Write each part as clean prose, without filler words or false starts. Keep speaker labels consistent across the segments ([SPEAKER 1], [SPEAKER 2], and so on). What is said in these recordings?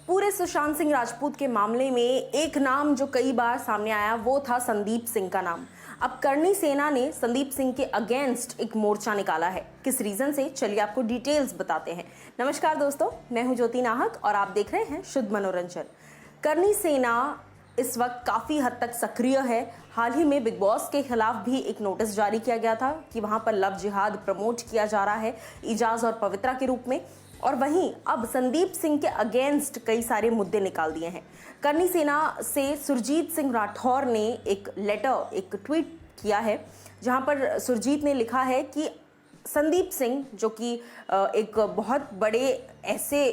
[SPEAKER 1] पूरे सुशांत सिंह राजपूत के मामले में एक नाम जो कई बार सामने आया वो था संदीप सिंह का नाम। अब करणी सेना ने संदीप सिंह के अगेंस्ट एक मोर्चा निकाला है। किस रीजन से, चलिए आपको डिटेल्स बताते हैं। नमस्कार दोस्तों, मैं हूं ज्योति नाहक और आप देख रहे हैं शुद्ध मनोरंजन। करणी सेना इस वक्त काफ़ी हद तक सक्रिय है। हाल ही में बिग बॉस के खिलाफ भी एक नोटिस जारी किया गया था कि वहां पर लव जिहाद प्रमोट किया जा रहा है इजाज और पवित्रा के रूप में, और वहीं अब संदीप सिंह के अगेंस्ट कई सारे मुद्दे निकाल दिए हैं। करणी सेना से सुरजीत सिंह राठौर ने एक लेटर, एक ट्वीट किया है जहां पर सुरजीत ने लिखा है कि संदीप सिंह जो कि एक बहुत बड़े ऐसे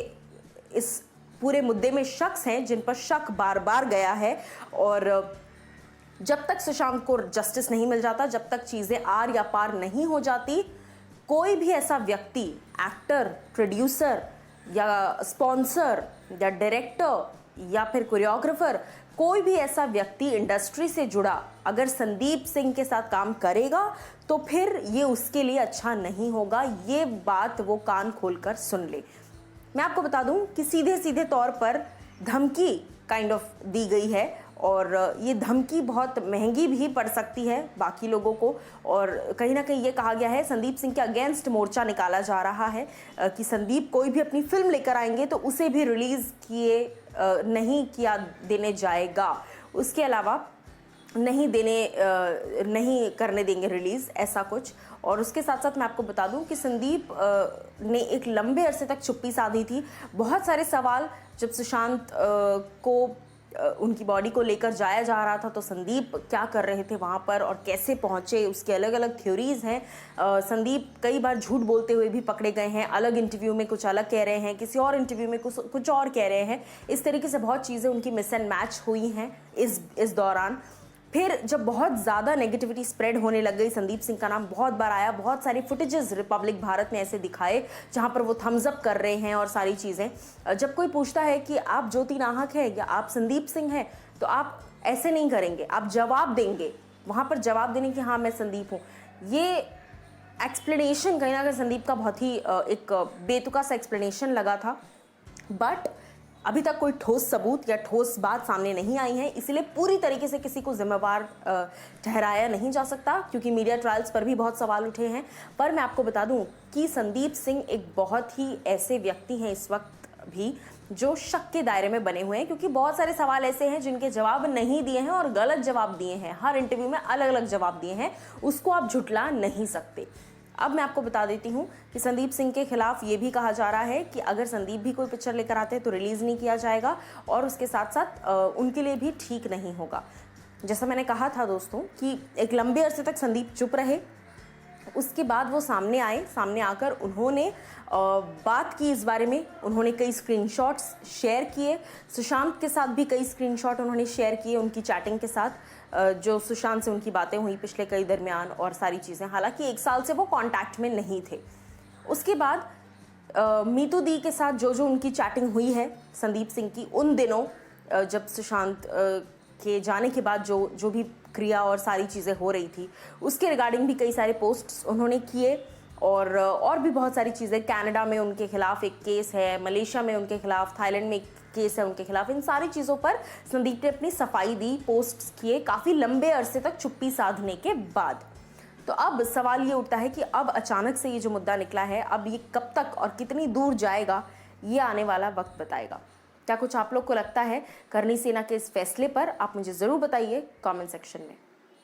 [SPEAKER 1] इस पूरे मुद्दे में शख्स हैं जिन पर शक बार बार गया है, और जब तक सुशांत को जस्टिस नहीं मिल जाता, जब तक चीज़ें आर या पार नहीं हो जाती, कोई भी ऐसा व्यक्ति, एक्टर, प्रोड्यूसर या स्पॉन्सर या डायरेक्टर या फिर कोरियोग्राफर, कोई भी ऐसा व्यक्ति इंडस्ट्री से जुड़ा अगर संदीप सिंह के साथ काम करेगा तो फिर ये उसके लिए अच्छा नहीं होगा। ये बात वो कान खोलकर सुन ले। मैं आपको बता दूं कि सीधे सीधे तौर पर धमकी काइंड ऑफ दी गई है, और ये धमकी बहुत महंगी भी पड़ सकती है बाकी लोगों को। और कहीं ना कहीं ये कहा गया है, संदीप सिंह के अगेंस्ट मोर्चा निकाला जा रहा है कि संदीप कोई भी अपनी फिल्म लेकर आएंगे तो उसे भी रिलीज़ नहीं किया देने जाएगा, उसके अलावा नहीं करने देंगे रिलीज़, ऐसा कुछ। और उसके साथ साथ मैं आपको बता दूं कि संदीप ने एक लंबे अरसे तक चुप्पी साधी थी। बहुत सारे सवाल जब सुशांत को उनकी बॉडी को लेकर जाया जा रहा था तो संदीप क्या कर रहे थे वहाँ पर और कैसे पहुँचे, उसके अलग अलग थ्योरीज़ हैं। संदीप कई बार झूठ बोलते हुए भी पकड़े गए हैं। अलग इंटरव्यू में कुछ अलग कह रहे हैं, किसी और इंटरव्यू में कुछ और कह रहे हैं। इस तरीके से बहुत चीज़ें उनकी मिस एंड मैच हुई हैं इस दौरान। फिर जब बहुत ज़्यादा नेगेटिविटी स्प्रेड होने लग गई, संदीप सिंह का नाम बहुत बार आया, बहुत सारे फुटेजेस रिपब्लिक भारत ने ऐसे दिखाए जहां पर वो थम्स अप कर रहे हैं और सारी चीज़ें। जब कोई पूछता है कि आप ज्योति नाहक है या आप संदीप सिंह हैं, तो आप ऐसे नहीं करेंगे, आप जवाब देंगे, वहाँ पर जवाब देने कि हाँ मैं संदीप हूँ। ये एक्सप्लेनेशन कहीं ना कहीं संदीप का बहुत ही एक बेतुका सा एक्सप्लेनेशन लगा था, बट अभी तक कोई ठोस सबूत या ठोस बात सामने नहीं आई है, इसलिए पूरी तरीके से किसी को जिम्मेवार ठहराया नहीं जा सकता, क्योंकि मीडिया ट्रायल्स पर भी बहुत सवाल उठे हैं। पर मैं आपको बता दूं कि संदीप सिंह एक बहुत ही ऐसे व्यक्ति हैं इस वक्त भी जो शक के दायरे में बने हुए हैं, क्योंकि बहुत सारे सवाल ऐसे हैं जिनके जवाब नहीं दिए हैं और गलत जवाब दिए हैं। हर इंटरव्यू में अलग अलग जवाब दिए हैं, उसको आप झुटला नहीं सकते। अब मैं आपको बता देती हूँ कि संदीप सिंह के खिलाफ ये भी कहा जा रहा है कि अगर संदीप भी कोई पिक्चर लेकर आते हैं तो रिलीज़ नहीं किया जाएगा, और उसके साथ साथ उनके लिए भी ठीक नहीं होगा। जैसा मैंने कहा था दोस्तों कि एक लंबे अरसे तक संदीप चुप रहे, उसके बाद वो सामने आए, सामने आकर उन्होंने बात की इस बारे में। उन्होंने कई स्क्रीनशॉट्स शेयर किए, सुशांत के साथ भी कई स्क्रीनशॉट उन्होंने शेयर किए उनकी चैटिंग के साथ, जो सुशांत से उनकी बातें हुई पिछले कई दरमियान और सारी चीज़ें। हालांकि 1 साल से वो कांटेक्ट में नहीं थे। उसके बाद मीतू दी के साथ जो उनकी चैटिंग हुई है संदीप सिंह की उन दिनों, जब सुशांत के जाने के बाद जो भी क्रिया और सारी चीज़ें हो रही थी, उसके रिगार्डिंग भी कई सारे पोस्ट्स उन्होंने किए, और भी बहुत सारी चीज़ें। कनाडा में उनके खिलाफ एक केस है, मलेशिया में उनके खिलाफ, थाईलैंड में एक केस है उनके खिलाफ। इन सारी चीज़ों पर संदीप ने अपनी सफाई दी, पोस्ट्स किए काफ़ी लंबे अरसे तक चुप्पी साधने के बाद। तो अब सवाल ये उठता है कि अब अचानक से ये जो मुद्दा निकला है, अब ये कब तक और कितनी दूर जाएगा, ये आने वाला वक्त बताएगा। क्या कुछ आप लोग को लगता है करणी सेना के इस फैसले पर? आप मुझे ज़रूर बताइए कमेंट सेक्शन में।